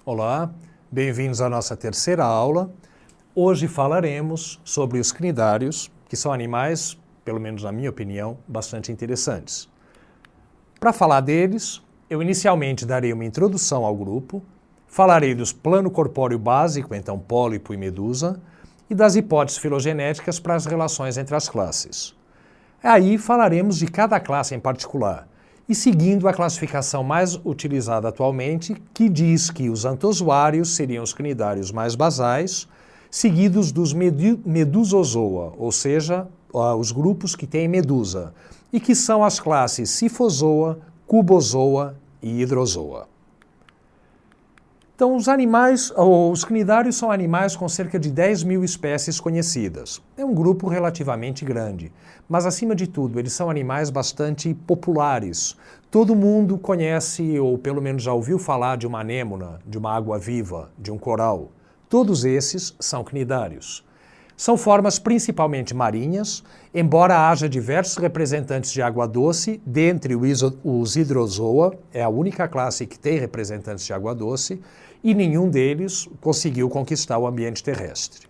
Olá, bem-vindos à nossa terceira aula. Hoje falaremos sobre os cnidários, que são animais, pelo menos na minha opinião, bastante interessantes. Para falar deles, eu inicialmente darei uma introdução ao grupo, falarei dos plano corpóreo básico, então pólipo e medusa, e das hipóteses filogenéticas para as relações entre as classes. Aí falaremos de cada classe em particular, e seguindo a classificação mais utilizada atualmente, que diz que os antozoários seriam os cnidários mais basais, seguidos dos medusozoa, ou seja, os grupos que têm medusa, e que são as classes Sifozoa, Cubozoa e Hidrozoa. Então, os cnidários são animais com cerca de 10 mil espécies conhecidas. É um grupo relativamente grande, mas, acima de tudo, eles são animais bastante populares. Todo mundo conhece, ou pelo menos já ouviu falar de uma anêmona, de uma água-viva, de um coral. Todos esses são cnidários. São formas principalmente marinhas, embora haja diversos representantes de água doce, dentre os hidrozoa, é a única classe que tem representantes de água doce, e nenhum deles conseguiu conquistar o ambiente terrestre.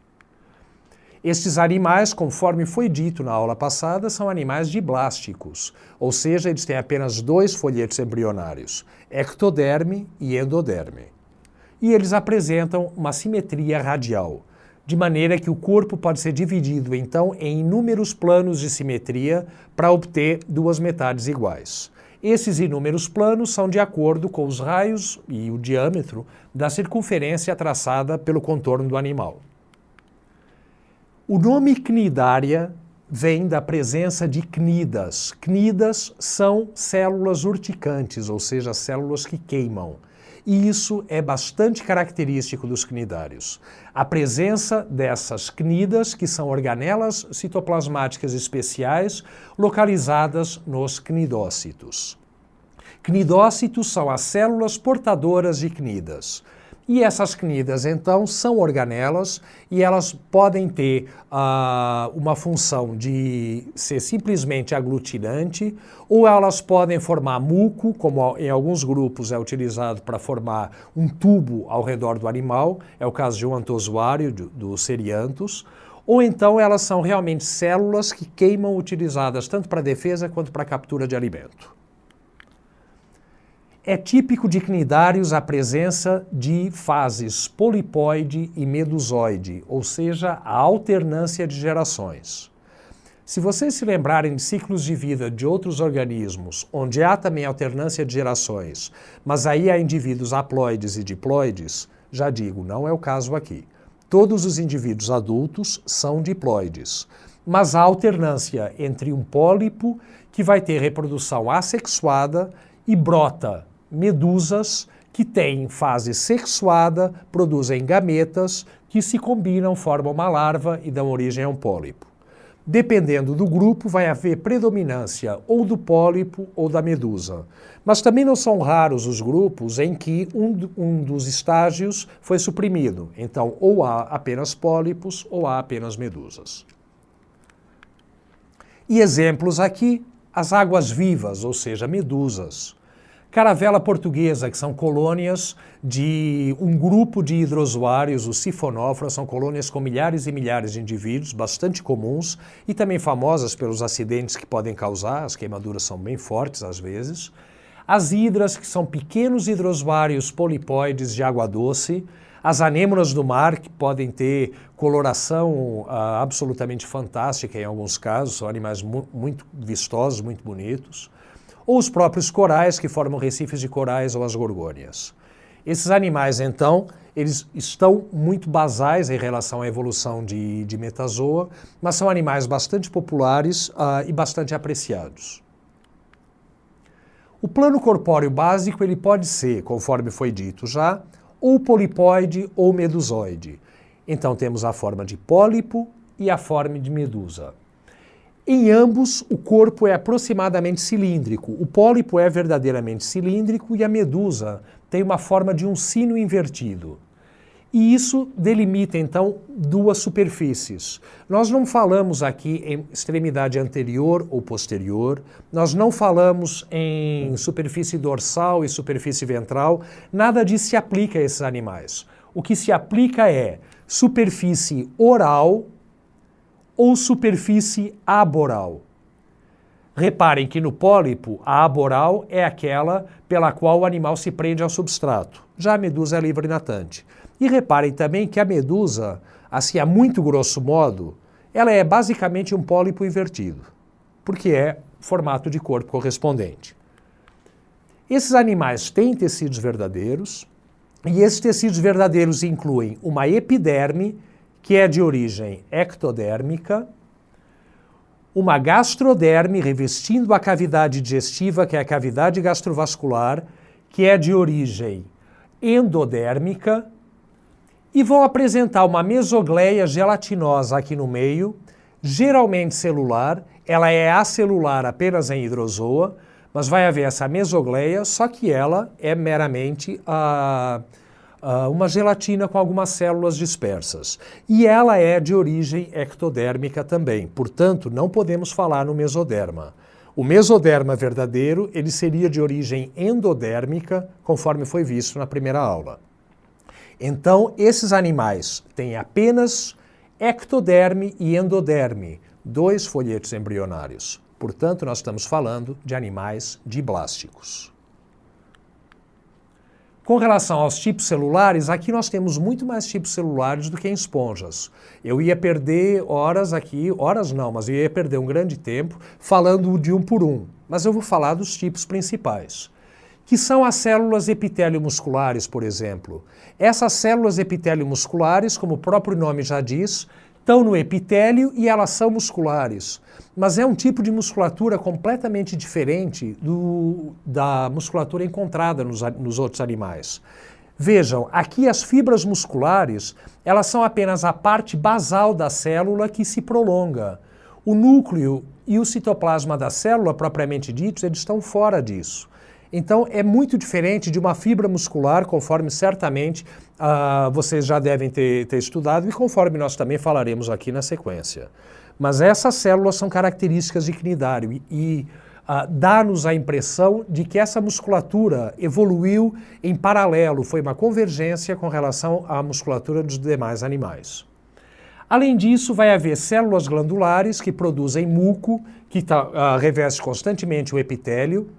Estes animais, conforme foi dito na aula passada, são animais diblásticos, ou seja, eles têm apenas dois folhetos embrionários, ectoderme e endoderme. E eles apresentam uma simetria radial, de maneira que o corpo pode ser dividido, então, em inúmeros planos de simetria para obter duas metades iguais. Esses inúmeros planos são de acordo com os raios e o diâmetro da circunferência traçada pelo contorno do animal. O nome cnidária vem da presença de cnidas. Cnidas são células urticantes, ou seja, células que queimam. E isso é bastante característico dos cnidários. A presença dessas cnidas, que são organelas citoplasmáticas especiais localizadas nos cnidócitos. Cnidócitos são as células portadoras de cnidas. E essas cnidas, então, são organelas e elas podem ter uma função de ser simplesmente aglutinante, ou elas podem formar muco, como em alguns grupos é utilizado para formar um tubo ao redor do animal, é o caso de um antozoário, do Cerianthus, ou então elas são realmente células que queimam, utilizadas tanto para defesa quanto para captura de alimento. É típico de cnidários a presença de fases polipóide e medusoide, ou seja, a alternância de gerações. Se vocês se lembrarem de ciclos de vida de outros organismos, onde há também alternância de gerações, mas aí há indivíduos haploides e diploides, já digo, não é o caso aqui. Todos os indivíduos adultos são diploides, mas há alternância entre um pólipo que vai ter reprodução assexuada e brota medusas que têm fase sexuada, produzem gametas que se combinam, formam uma larva e dão origem a um pólipo. Dependendo do grupo, vai haver predominância ou do pólipo ou da medusa. Mas também não são raros os grupos em que um dos estágios foi suprimido. Então, ou há apenas pólipos ou há apenas medusas. E exemplos aqui, as águas vivas, ou seja, medusas. Caravela portuguesa, que são colônias de um grupo de hidrozoários, os sifonóforas, são colônias com milhares e milhares de indivíduos, bastante comuns e também famosas pelos acidentes que podem causar, as queimaduras são bem fortes às vezes. As hidras, que são pequenos hidrozoários polipóides de água doce. As anêmonas do mar, que podem ter coloração absolutamente fantástica em alguns casos, são animais muito vistosos, muito bonitos. Ou os próprios corais, que formam recifes de corais, ou as gorgônias. Esses animais, então, eles estão muito basais em relação à evolução de metazoa, mas são animais bastante populares e bastante apreciados. O plano corpóreo básico ele pode ser, conforme foi dito já, ou polipóide ou medusoide. Então temos a forma de pólipo e a forma de medusa. Em ambos, o corpo é aproximadamente cilíndrico. O pólipo é verdadeiramente cilíndrico e a medusa tem uma forma de um sino invertido. E isso delimita, então, duas superfícies. Nós não falamos aqui em extremidade anterior ou posterior, nós não falamos em superfície dorsal e superfície ventral, nada disso se aplica a esses animais. O que se aplica é superfície oral ou superfície aboral. Reparem que no pólipo, a aboral é aquela pela qual o animal se prende ao substrato. Já a medusa é livre natante. E reparem também que a medusa, assim a muito grosso modo, ela é basicamente um pólipo invertido, porque é formato de corpo correspondente. Esses animais têm tecidos verdadeiros, e esses tecidos verdadeiros incluem uma epiderme, que é de origem ectodérmica, uma gastroderme revestindo a cavidade digestiva, que é a cavidade gastrovascular, que é de origem endodérmica, e vão apresentar uma mesogleia gelatinosa aqui no meio, geralmente celular, ela é acelular apenas em hidrozoa, mas vai haver essa mesogleia, só que ela é meramente uma gelatina com algumas células dispersas. E ela é de origem ectodérmica também, portanto, não podemos falar no mesoderma. O mesoderma verdadeiro, ele seria de origem endodérmica, conforme foi visto na primeira aula. Então, esses animais têm apenas ectoderme e endoderme, dois folhetos embrionários. Portanto, nós estamos falando de animais diblásticos. Com relação aos tipos celulares, aqui nós temos muito mais tipos celulares do que em esponjas. Eu ia perder horas aqui, horas não, mas eu ia perder um grande tempo falando de um por um. Mas eu vou falar dos tipos principais, que são as células epitélio musculares, por exemplo. Essas células epitélio musculares, como o próprio nome já diz, estão no epitélio e elas são musculares. Mas é um tipo de musculatura completamente diferente da musculatura encontrada nos outros animais. Vejam, aqui as fibras musculares, elas são apenas a parte basal da célula que se prolonga. O núcleo e o citoplasma da célula, propriamente ditos, eles estão fora disso. Então, é muito diferente de uma fibra muscular, conforme certamente vocês já devem ter estudado e conforme nós também falaremos aqui na sequência. Mas essas células são características de cnidário e dá-nos a impressão de que essa musculatura evoluiu em paralelo, foi uma convergência com relação à musculatura dos demais animais. Além disso, vai haver células glandulares que produzem muco, que reveste constantemente o epitélio.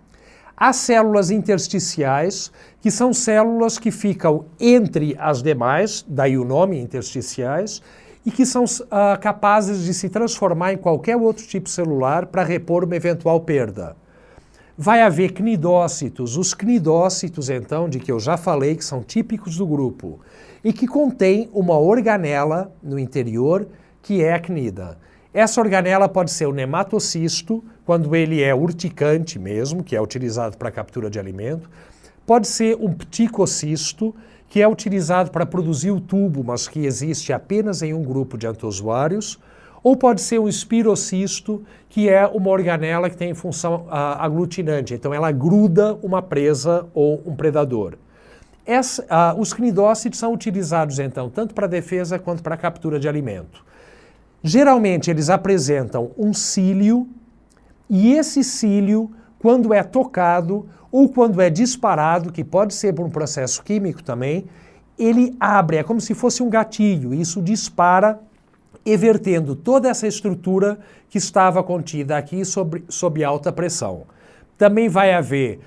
As células intersticiais, que são células que ficam entre as demais, daí o nome intersticiais, e que são capazes de se transformar em qualquer outro tipo celular para repor uma eventual perda. Vai haver cnidócitos, os cnidócitos, então, de que eu já falei, que são típicos do grupo, e que contém uma organela no interior, que é a cnida. Essa organela pode ser o nematocisto, quando ele é urticante mesmo, que é utilizado para captura de alimento. Pode ser um pticocisto, que é utilizado para produzir o tubo, mas que existe apenas em um grupo de antozoários. Ou pode ser um espirocisto, que é uma organela que tem função aglutinante. Então ela gruda uma presa ou um predador. Os cnidócitos são utilizados, então, tanto para defesa quanto para captura de alimento. Geralmente eles apresentam um cílio, e esse cílio, quando é tocado ou quando é disparado, que pode ser por um processo químico também, ele abre, é como se fosse um gatilho, e isso dispara, evertendo toda essa estrutura que estava contida aqui sob alta pressão. Também vai haver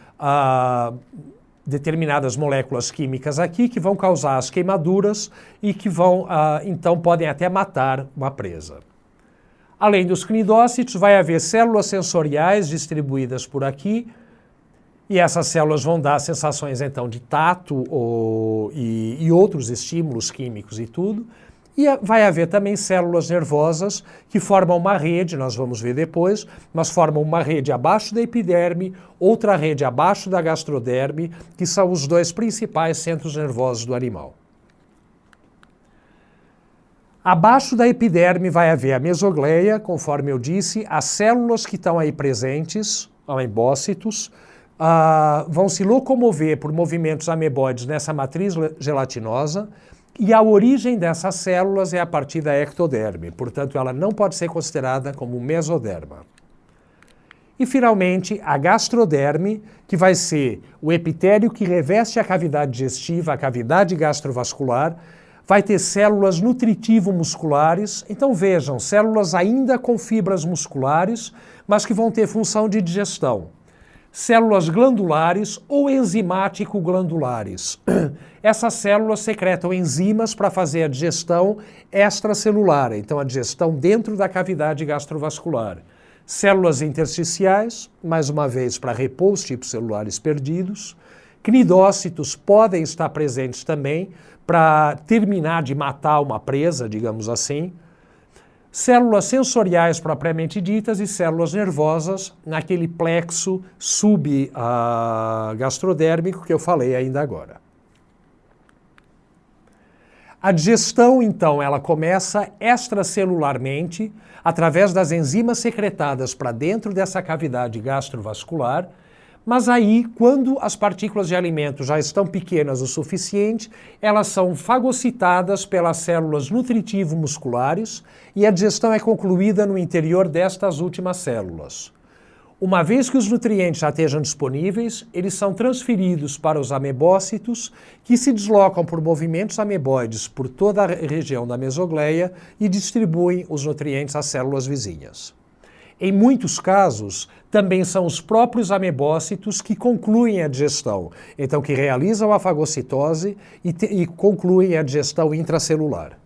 determinadas moléculas químicas aqui que vão causar as queimaduras e que então podem até matar uma presa. Além dos cnidócitos, vai haver células sensoriais distribuídas por aqui, e essas células vão dar sensações então de tato e outros estímulos químicos e tudo. E vai haver também células nervosas que formam uma rede, nós vamos ver depois, mas formam uma rede abaixo da epiderme, outra rede abaixo da gastroderme, que são os dois principais centros nervosos do animal. Abaixo da epiderme vai haver a mesogleia, conforme eu disse, as células que estão aí presentes, amebócitos, vão se locomover por movimentos ameboides nessa matriz gelatinosa, E a origem dessas células é a partir da ectoderme, portanto ela não pode ser considerada como mesoderma. E finalmente a gastroderme, que vai ser o epitélio que reveste a cavidade digestiva, a cavidade gastrovascular, vai ter células nutritivo-musculares. Então vejam, células ainda com fibras musculares, mas que vão ter função de digestão. Células glandulares ou enzimático-glandulares. Essas células secretam enzimas para fazer a digestão extracelular, então a digestão dentro da cavidade gastrovascular. Células intersticiais, mais uma vez para repor os tipos celulares perdidos. Cnidócitos podem estar presentes também para terminar de matar uma presa, digamos assim. Células sensoriais propriamente ditas e células nervosas naquele plexo subgastrodérmico que eu falei ainda agora. A digestão, então, ela começa extracelularmente, através das enzimas secretadas para dentro dessa cavidade gastrovascular, mas aí, quando as partículas de alimento já estão pequenas o suficiente, elas são fagocitadas pelas células nutritivo-musculares e a digestão é concluída no interior destas últimas células. Uma vez que os nutrientes já estejam disponíveis, eles são transferidos para os amebócitos, que se deslocam por movimentos ameboides por toda a região da mesogleia e distribuem os nutrientes às células vizinhas. Em muitos casos, também são os próprios amebócitos que concluem a digestão, então que realizam a fagocitose e concluem a digestão intracelular.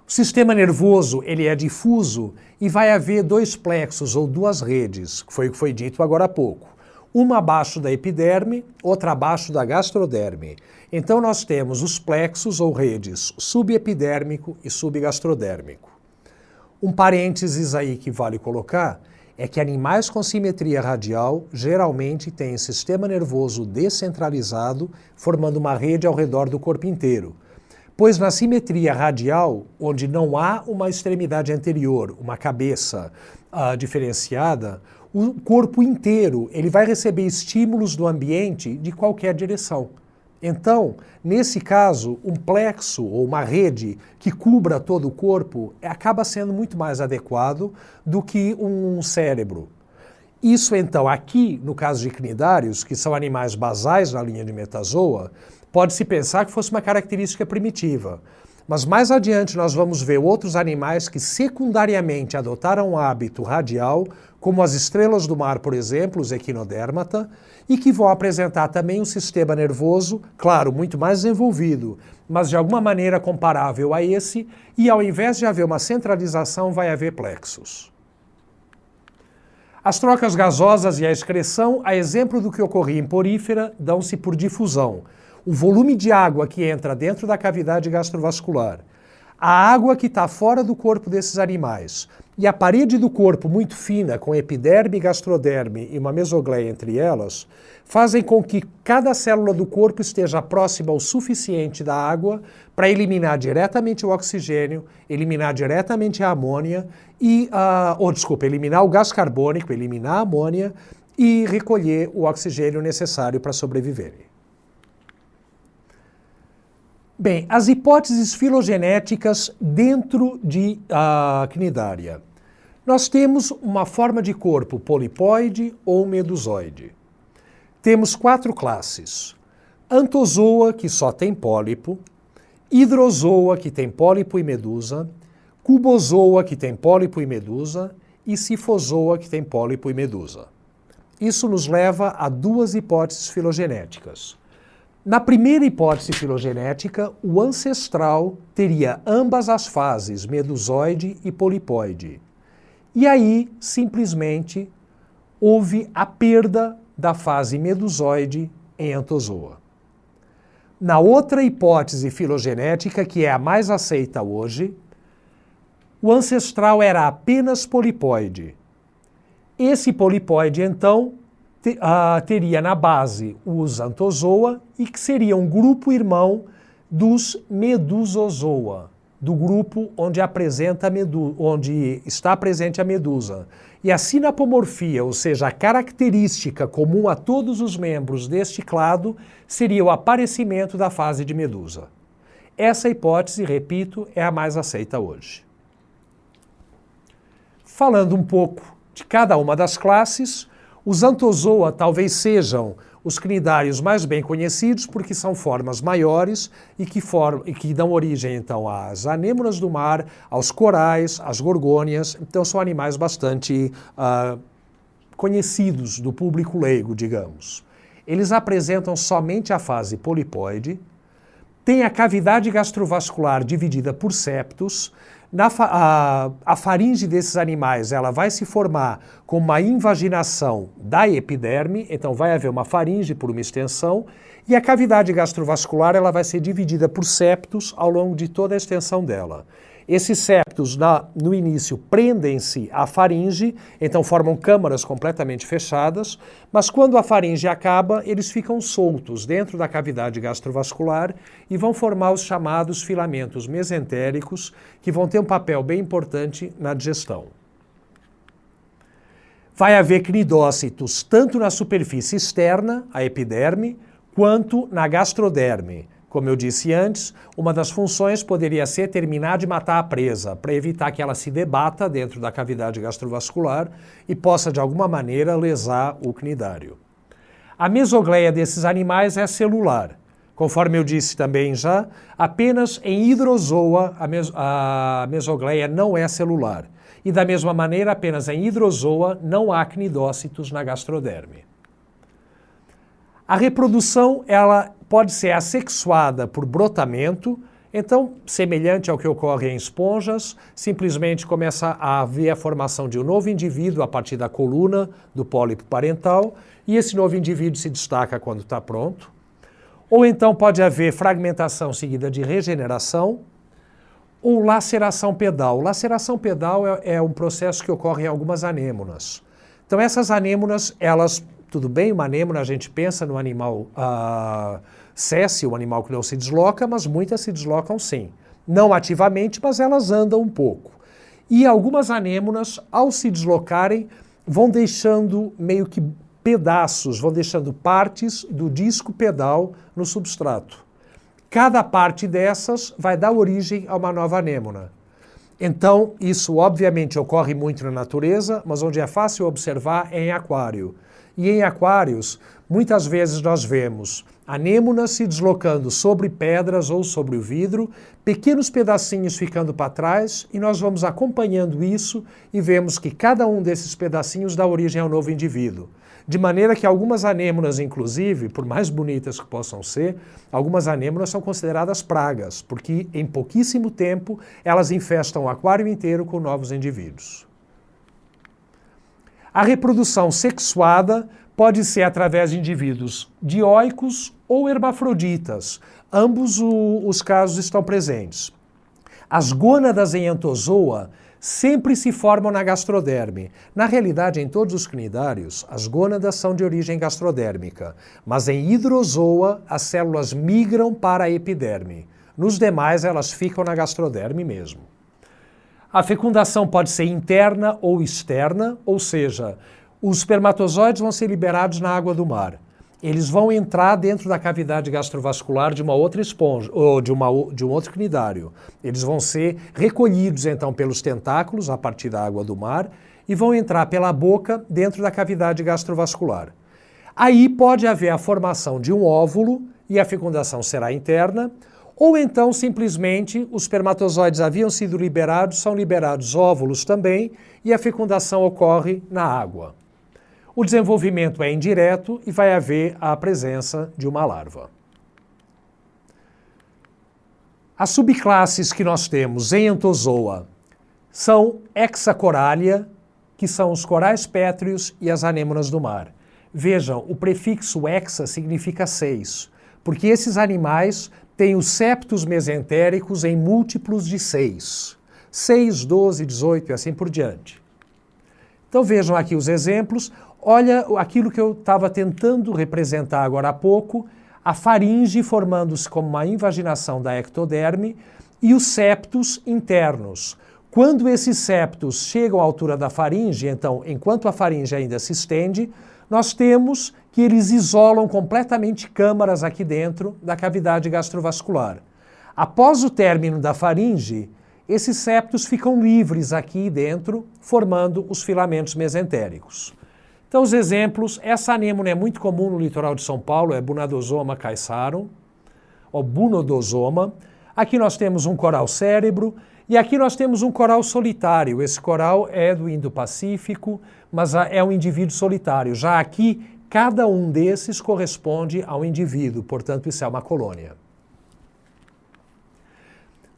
O sistema nervoso ele é difuso e vai haver dois plexos ou duas redes, que foi o que foi dito agora há pouco. Uma abaixo da epiderme, outra abaixo da gastroderme. Então nós temos os plexos ou redes subepidérmico e subgastrodérmico. Um parênteses aí que vale colocar é que animais com simetria radial geralmente têm sistema nervoso descentralizado, formando uma rede ao redor do corpo inteiro. Pois na simetria radial, onde não há uma extremidade anterior, uma cabeça diferenciada, o corpo inteiro ele vai receber estímulos do ambiente de qualquer direção. Então, nesse caso, um plexo ou uma rede que cubra todo o corpo acaba sendo muito mais adequado do que um cérebro. Isso, então, aqui, no caso de cnidários, que são animais basais na linha de metazoa, pode-se pensar que fosse uma característica primitiva. Mas mais adiante nós vamos ver outros animais que secundariamente adotaram um hábito radial, como as estrelas do mar, por exemplo, os equinodérmata, e que vão apresentar também um sistema nervoso, claro, muito mais desenvolvido, mas de alguma maneira comparável a esse, e ao invés de haver uma centralização, vai haver plexos. As trocas gasosas e a excreção, a exemplo do que ocorria em porífera, dão-se por difusão. O volume de água que entra dentro da cavidade gastrovascular, a água que está fora do corpo desses animais e a parede do corpo muito fina, com epiderme, gastroderme e uma mesogleia entre elas, fazem com que cada célula do corpo esteja próxima o suficiente da água para eliminar diretamente o oxigênio, eliminar diretamente a amônia eliminar o gás carbônico, eliminar a amônia e recolher o oxigênio necessário para sobreviverem. Bem, as hipóteses filogenéticas dentro de cnidária. Nós temos uma forma de corpo polipoide ou medusoide. Temos 4 classes. Anthozoa, que só tem pólipo, hidrozoa, que tem pólipo e medusa, cubozoa, que tem pólipo e medusa, e cifozoa, que tem pólipo e medusa. Isso nos leva a 2 hipóteses filogenéticas. Na primeira hipótese filogenética, o ancestral teria ambas as fases, medusoide e polipoide. E aí, simplesmente, houve a perda da fase medusoide em anthozoa. Na outra hipótese filogenética, que é a mais aceita hoje, o ancestral era apenas polipoide. Esse polipoide, então, teria na base os anthozoa e que seria um grupo irmão dos medusozoa. do grupo onde está presente a medusa. E a sinapomorfia, ou seja, a característica comum a todos os membros deste clado, seria o aparecimento da fase de medusa. Essa hipótese, repito, é a mais aceita hoje. Falando um pouco de cada uma das classes, os Anthozoa talvez sejam os cnidários mais bem conhecidos porque são formas maiores e que dão origem, então, às anêmonas do mar, aos corais, às gorgônias. Então, são animais bastante conhecidos do público leigo, digamos. Eles apresentam somente a fase polipóide, têm a cavidade gastrovascular dividida por septos. A faringe desses animais ela vai se formar com uma invaginação da epiderme, então vai haver uma faringe por uma extensão, e a cavidade gastrovascular ela vai ser dividida por septos ao longo de toda a extensão dela. Esses septos, no início, prendem-se à faringe, então formam câmaras completamente fechadas, mas quando a faringe acaba, eles ficam soltos dentro da cavidade gastrovascular e vão formar os chamados filamentos mesentéricos, que vão ter um papel bem importante na digestão. Vai haver cnidócitos tanto na superfície externa, a epiderme, quanto na gastroderme. Como eu disse antes, uma das funções poderia ser terminar de matar a presa, para evitar que ela se debata dentro da cavidade gastrovascular e possa, de alguma maneira, lesar o cnidário. A mesogleia desses animais é celular. Conforme eu disse também já, apenas em hidrozoa a mesogleia não é celular. E da mesma maneira, apenas em hidrozoa não há cnidócitos na gastroderme. A reprodução, ela pode ser assexuada por brotamento, então, semelhante ao que ocorre em esponjas, simplesmente começa a haver a formação de um novo indivíduo a partir da coluna do pólipo parental, e esse novo indivíduo se destaca quando está pronto. Ou então pode haver fragmentação seguida de regeneração, ou laceração pedal. Laceração pedal é um processo que ocorre em algumas anêmonas. Então, essas anêmonas, elas... Tudo bem, uma anêmona, a gente pensa no animal séssil, um animal que não se desloca, mas muitas se deslocam sim. Não ativamente, mas elas andam um pouco. E algumas anêmonas, ao se deslocarem, vão deixando meio que pedaços, vão deixando partes do disco pedal no substrato. Cada parte dessas vai dar origem a uma nova anêmona. Então, isso obviamente ocorre muito na natureza, mas onde é fácil observar é em aquário. E em aquários, muitas vezes nós vemos anêmonas se deslocando sobre pedras ou sobre o vidro, pequenos pedacinhos ficando para trás, e nós vamos acompanhando isso e vemos que cada um desses pedacinhos dá origem a um novo indivíduo. De maneira que algumas anêmonas, inclusive, por mais bonitas que possam ser, algumas anêmonas são consideradas pragas, porque em pouquíssimo tempo elas infestam o aquário inteiro com novos indivíduos. A reprodução sexuada pode ser através de indivíduos dioicos ou hermafroditas. Ambos os casos estão presentes. As gônadas em Anthozoa sempre se formam na gastroderme. Na realidade, em todos os cnidários, as gônadas são de origem gastrodérmica, mas em hidrozoa as células migram para a epiderme. Nos demais, elas ficam na gastroderme mesmo. A fecundação pode ser interna ou externa, ou seja, os espermatozoides vão ser liberados na água do mar. Eles vão entrar dentro da cavidade gastrovascular de uma outra esponja, ou de um outro cnidário. Eles vão ser recolhidos, então, pelos tentáculos, a partir da água do mar, e vão entrar pela boca dentro da cavidade gastrovascular. Aí pode haver a formação de um óvulo, e a fecundação será interna, ou então, simplesmente, os espermatozoides haviam sido liberados, são liberados óvulos também, e a fecundação ocorre na água. O desenvolvimento é indireto e vai haver a presença de uma larva. As subclasses que nós temos em Anthozoa são Hexacoralia, que são os corais pétreos e as anêmonas do mar. Vejam, o prefixo hexa significa 6, porque esses animais têm os septos mesentéricos em múltiplos de 6. 6, 12, 18 e assim por diante. Então vejam aqui os exemplos. Olha aquilo que eu estava tentando representar agora há pouco, a faringe formando-se como uma invaginação da ectoderme, e os septos internos. Quando esses septos chegam à altura da faringe, então, enquanto a faringe ainda se estende, nós temos que eles isolam completamente câmaras aqui dentro da cavidade gastrovascular. Após o término da faringe, esses septos ficam livres aqui dentro, formando os filamentos mesentéricos. Então, os exemplos, essa anêmona é muito comum no litoral de São Paulo, é Bunadosoma caesarum, ou Bunodosoma. Aqui nós temos um coral cérebro, e aqui nós temos um coral solitário. Esse coral é do Indo-Pacífico, mas é um indivíduo solitário. Já aqui, cada um desses corresponde a um indivíduo, portanto, isso é uma colônia.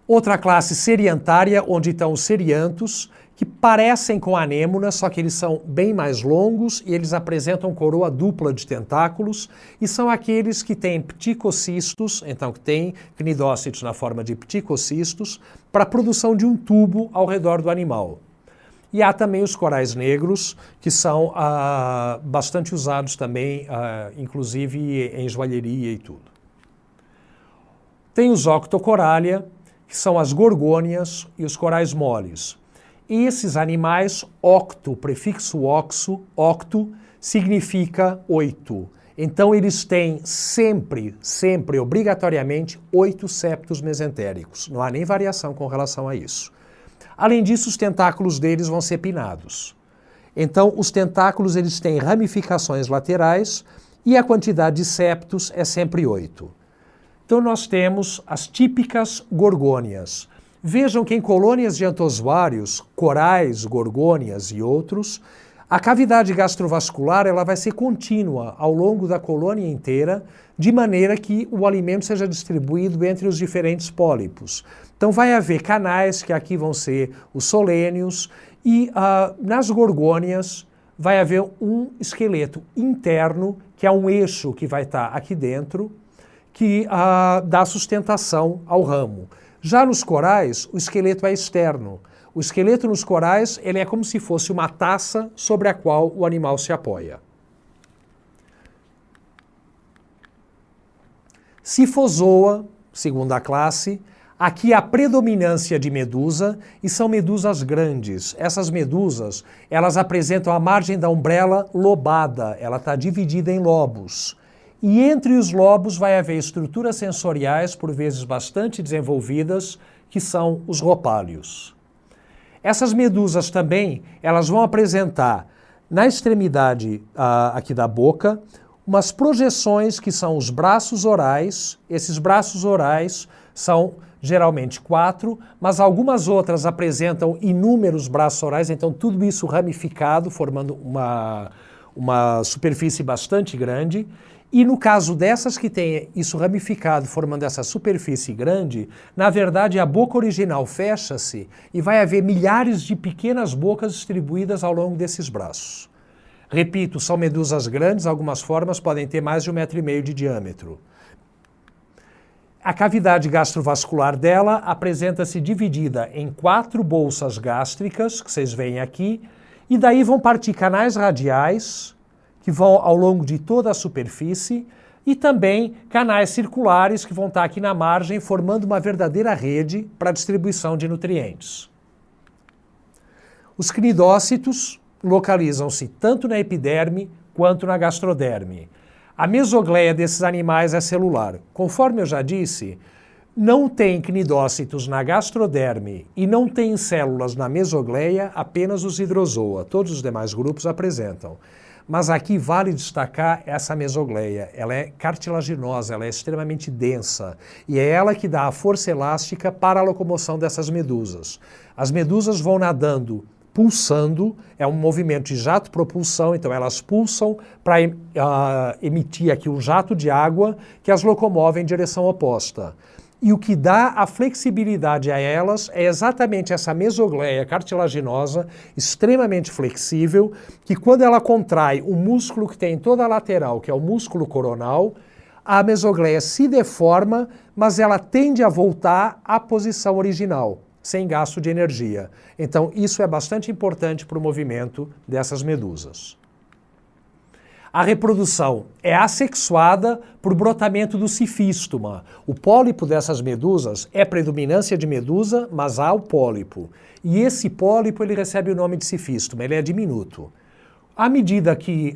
Outra classe seriantária, onde estão os seriantos, que parecem com anêmonas, só que eles são bem mais longos e eles apresentam coroa dupla de tentáculos, e são aqueles que têm pticocistos, então que têm cnidócitos na forma de pticocistos, para a produção de um tubo ao redor do animal. E há também os corais negros, que são bastante usados também, inclusive em joalheria e tudo. Tem os Octocoralia, que são as gorgônias e os corais moles. E esses animais, octo, prefixo oxo, octo, significa 8. Então eles têm sempre, obrigatoriamente, 8 septos mesentéricos. Não há nem variação com relação a isso. Além disso, os tentáculos deles vão ser pinados. Então, os tentáculos eles têm ramificações laterais e a quantidade de septos é sempre 8. Então, nós temos as típicas gorgônias. Vejam que em colônias de antozoários, corais, gorgônias e outros, a cavidade gastrovascular ela vai ser contínua ao longo da colônia inteira, de maneira que o alimento seja distribuído entre os diferentes pólipos. Então vai haver canais, que aqui vão ser os solênios, e nas gorgônias vai haver um esqueleto interno, que é um eixo que vai estar aqui dentro, que dá sustentação ao ramo. Já nos corais, o esqueleto é externo. O esqueleto nos corais ele é como se fosse uma taça sobre a qual o animal se apoia. Sifozoa, segunda classe, aqui há predominância de medusa e são medusas grandes. Essas medusas, elas apresentam a margem da umbela lobada, ela está dividida em lobos. E entre os lobos vai haver estruturas sensoriais, por vezes bastante desenvolvidas, que são os ropálios. Essas medusas também, elas vão apresentar na extremidade aqui da boca, umas projeções que são os braços orais. Esses braços orais são geralmente 4, mas algumas outras apresentam inúmeros braços orais, então tudo isso ramificado, formando uma superfície bastante grande. E no caso dessas que têm isso ramificado, formando essa superfície grande, na verdade a boca original fecha-se e vai haver milhares de pequenas bocas distribuídas ao longo desses braços. Repito, são medusas grandes, algumas formas podem ter mais de 1,5 metro de diâmetro. A cavidade gastrovascular dela apresenta-se dividida em 4 bolsas gástricas, que vocês veem aqui, e daí vão partir canais radiais, que vão ao longo de toda a superfície, e também canais circulares que vão estar aqui na margem, formando uma verdadeira rede para a distribuição de nutrientes. Os cnidócitos localizam-se tanto na epiderme quanto na gastroderme. A mesogleia desses animais é celular. Conforme eu já disse, não tem cnidócitos na gastroderme e não tem células na mesogleia, apenas os hidrozoa. Todos os demais grupos apresentam. Mas aqui vale destacar essa mesogleia. Ela é cartilaginosa, ela é extremamente densa. E é ela que dá a força elástica para a locomoção dessas medusas. As medusas vão nadando, pulsando, é um movimento de jato-propulsão, então elas pulsam para emitir aqui um jato de água que as locomove em direção oposta. E o que dá a flexibilidade a elas é exatamente essa mesogleia cartilaginosa, extremamente flexível, que quando ela contrai o músculo que tem em toda a lateral, que é o músculo coronal, a mesogleia se deforma, mas ela tende a voltar à posição original, sem gasto de energia. Então isso é bastante importante para o movimento dessas medusas. A reprodução é assexuada por brotamento do cifístoma. O pólipo dessas medusas é predominância de medusa, mas há o pólipo. E esse pólipo ele recebe o nome de cifístoma, ele é diminuto. À medida que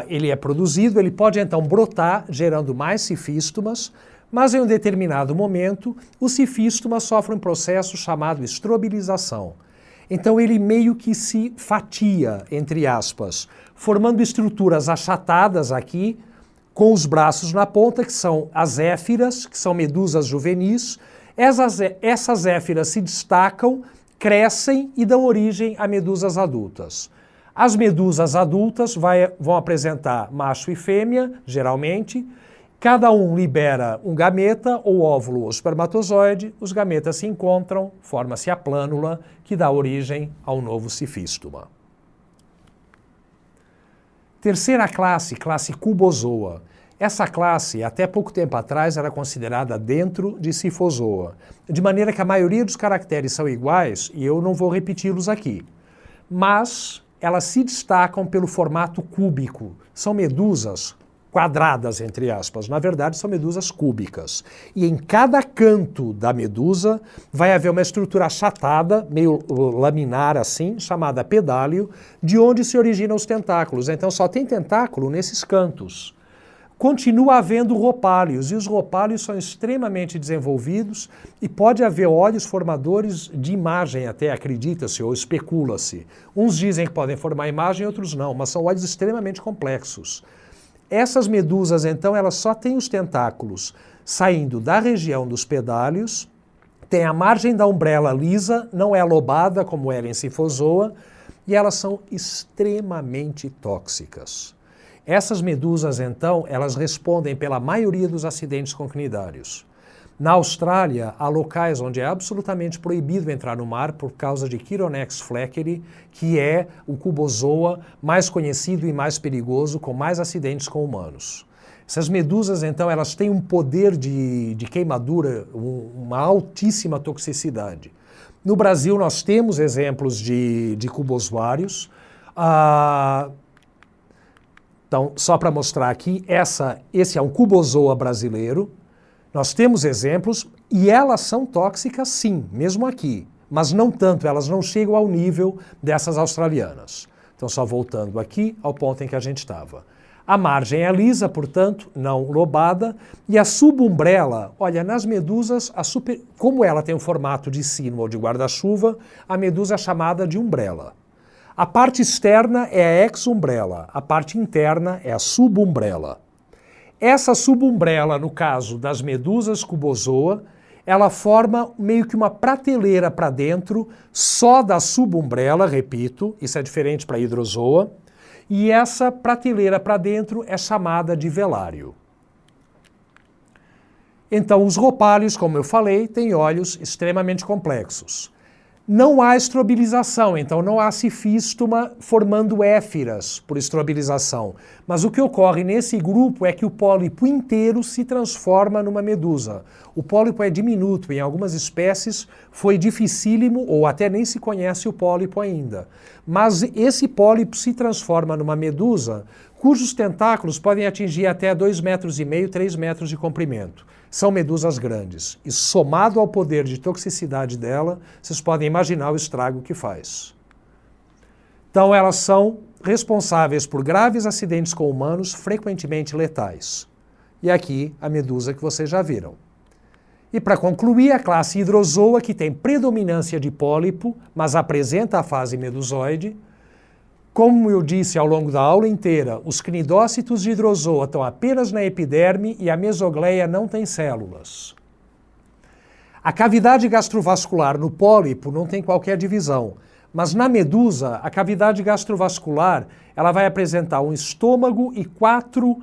ele é produzido, ele pode então brotar, gerando mais cifístomas, mas em um determinado momento, o cifístoma sofre um processo chamado estrobilização. Então ele meio que se fatia, entre aspas, formando estruturas achatadas aqui, com os braços na ponta, que são as éfiras, que são medusas juvenis. Essas éfiras se destacam, crescem e dão origem a medusas adultas. As medusas adultas vão apresentar macho e fêmea, geralmente. Cada um libera um gameta, ou óvulo ou espermatozoide. Os gametas se encontram, forma-se a plânula, que dá origem ao novo cifístoma. Terceira classe, classe Cubozoa. Essa classe, até pouco tempo atrás, era considerada dentro de Scyphozoa, de maneira que a maioria dos caracteres são iguais, e eu não vou repeti-los aqui. Mas elas se destacam pelo formato cúbico. São medusas quadradas, entre aspas. Na verdade, são medusas cúbicas. E em cada canto da medusa vai haver uma estrutura achatada, meio laminar assim, chamada pedálio, de onde se originam os tentáculos. Então só tem tentáculo nesses cantos. Continua havendo ropálios, e os ropálios são extremamente desenvolvidos e pode haver olhos formadores de imagem até, acredita-se ou especula-se. Uns dizem que podem formar imagem, outros não, mas são olhos extremamente complexos. Essas medusas, então, elas só têm os tentáculos saindo da região dos pedálios, tem a margem da umbrella lisa, não é lobada como era em Scyphozoa, e elas são extremamente tóxicas. Essas medusas, então, elas respondem pela maioria dos acidentes com cnidários. Na Austrália, há locais onde é absolutamente proibido entrar no mar por causa de Chironex fleckeri, que é o cubozoa mais conhecido e mais perigoso, com mais acidentes com humanos. Essas medusas, então, elas têm um poder de queimadura, uma altíssima toxicidade. No Brasil, nós temos exemplos de cubozoários. Então, só para mostrar aqui, esse é um cubozoa brasileiro. Nós temos exemplos e elas são tóxicas sim, mesmo aqui, mas não tanto, elas não chegam ao nível dessas australianas. Então só voltando aqui ao ponto em que a gente estava. A margem é lisa, portanto, não lobada, e a subumbrella, olha, nas medusas, como ela tem o formato de sino ou de guarda-chuva, a medusa é chamada de umbrella. A parte externa é a exumbrella, a parte interna é a subumbrella. Essa subumbrella, no caso das medusas cubozoa, ela forma meio que uma prateleira para dentro, só da subumbrella, repito, isso é diferente para a hidrozoa, e essa prateleira para dentro é chamada de velário. Então, os ropálios, como eu falei, têm olhos extremamente complexos. Não há estrobilização, então não há cifístoma formando éfiras por estrobilização. Mas o que ocorre nesse grupo é que o pólipo inteiro se transforma numa medusa. O pólipo é diminuto, em algumas espécies foi dificílimo ou até nem se conhece o pólipo ainda. Mas esse pólipo se transforma numa medusa cujos tentáculos podem atingir até 2,5 metros, 3 metros de comprimento. São medusas grandes. E somado ao poder de toxicidade dela, vocês podem imaginar o estrago que faz. Então elas são responsáveis por graves acidentes com humanos, frequentemente letais. E aqui a medusa que vocês já viram. E para concluir, a classe hidrozoa, que tem predominância de pólipo, mas apresenta a fase medusoide. Como eu disse ao longo da aula inteira, os cnidócitos de hidrozoa estão apenas na epiderme e a mesogleia não tem células. A cavidade gastrovascular no pólipo não tem qualquer divisão, mas na medusa, a cavidade gastrovascular ela vai apresentar um estômago e 4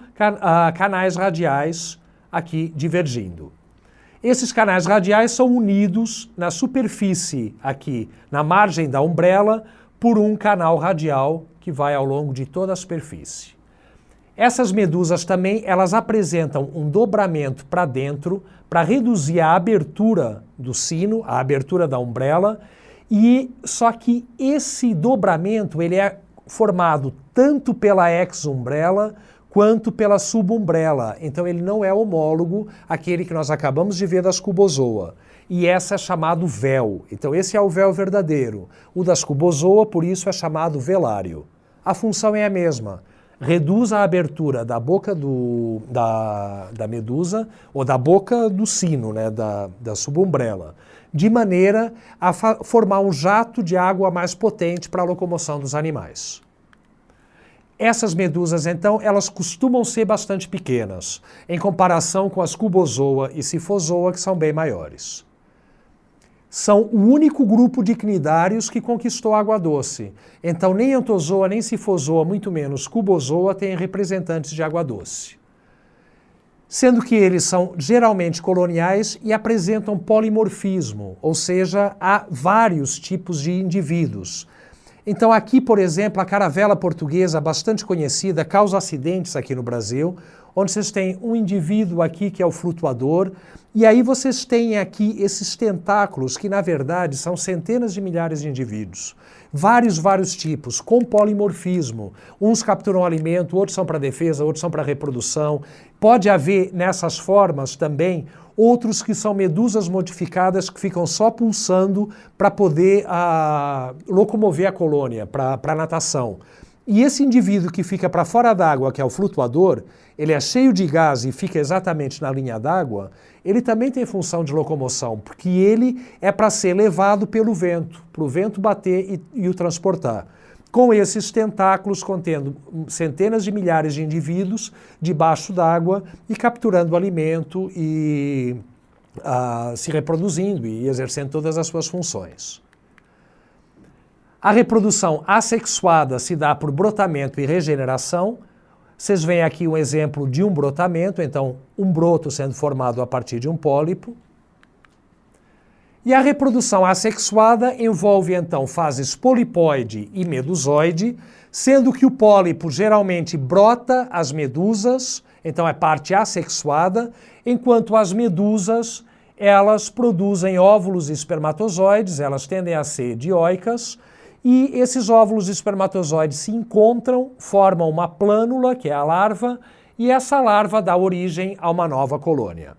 canais radiais aqui divergindo. Esses canais radiais são unidos na superfície aqui, na margem da umbrella, por um canal radial que vai ao longo de toda a superfície. Essas medusas também, elas apresentam um dobramento para dentro para reduzir a abertura do sino, a abertura da umbrella, e só que esse dobramento ele é formado tanto pela exumbrella quanto pela subumbrella. Então ele não é homólogo àquele que nós acabamos de ver das cubozoa. E essa é chamado véu. Então esse é o véu verdadeiro. O das cubozoa, por isso, é chamado velário. A função é a mesma. Reduz a abertura da boca da medusa, ou da boca do sino, né, da subumbrella, de maneira a formar um jato de água mais potente para a locomoção dos animais. Essas medusas, então, elas costumam ser bastante pequenas, em comparação com as cubozoa e sifozoa, que são bem maiores. São o único grupo de cnidários que conquistou a água doce. Então, nem entozoa, nem sifozoa, muito menos cubozoa, têm representantes de água doce. Sendo que eles são geralmente coloniais e apresentam polimorfismo, ou seja, há vários tipos de indivíduos. Então aqui, por exemplo, a caravela portuguesa, bastante conhecida, causa acidentes aqui no Brasil, onde vocês têm um indivíduo aqui que é o flutuador, e aí vocês têm aqui esses tentáculos que, na verdade, são centenas de milhares de indivíduos. Vários tipos, com polimorfismo. Uns capturam alimento, outros são para defesa, outros são para reprodução. Pode haver nessas formas também outros que são medusas modificadas que ficam só pulsando para poder locomover a colônia, para a natação. E esse indivíduo que fica para fora d'água, que é o flutuador, ele é cheio de gás e fica exatamente na linha d'água, ele também tem função de locomoção, porque ele é para ser levado pelo vento, para o vento bater e o transportar. Com esses tentáculos contendo centenas de milhares de indivíduos debaixo d'água e capturando alimento e se reproduzindo e exercendo todas as suas funções. A reprodução assexuada se dá por brotamento e regeneração. Vocês veem aqui um exemplo de um brotamento, então um broto sendo formado a partir de um pólipo. E a reprodução assexuada envolve então fases polipoide e medusoide, sendo que o pólipo geralmente brota as medusas, então é parte assexuada, enquanto as medusas, elas produzem óvulos e espermatozoides, elas tendem a ser dioicas, e esses óvulos e espermatozoides se encontram, formam uma plânula, que é a larva, e essa larva dá origem a uma nova colônia.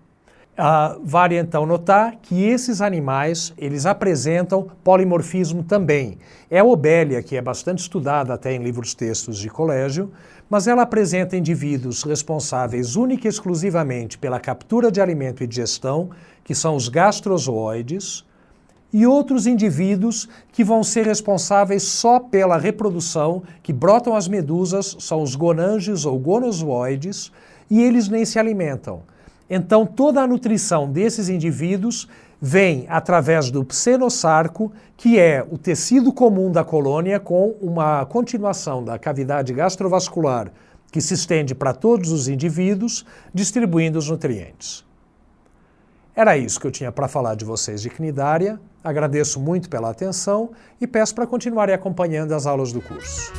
Vale então notar que esses animais, eles apresentam polimorfismo também. É a obélia, que é bastante estudada até em livros textos de colégio, mas ela apresenta indivíduos responsáveis única e exclusivamente pela captura de alimento e digestão, que são os gastrozooides, e outros indivíduos que vão ser responsáveis só pela reprodução, que brotam as medusas, são os gonângios ou gonozoides, e eles nem se alimentam. Então toda a nutrição desses indivíduos vem através do psenosarco, que é o tecido comum da colônia com uma continuação da cavidade gastrovascular que se estende para todos os indivíduos, distribuindo os nutrientes. Era isso que eu tinha para falar de vocês de cnidária. Agradeço muito pela atenção e peço para continuarem acompanhando as aulas do curso.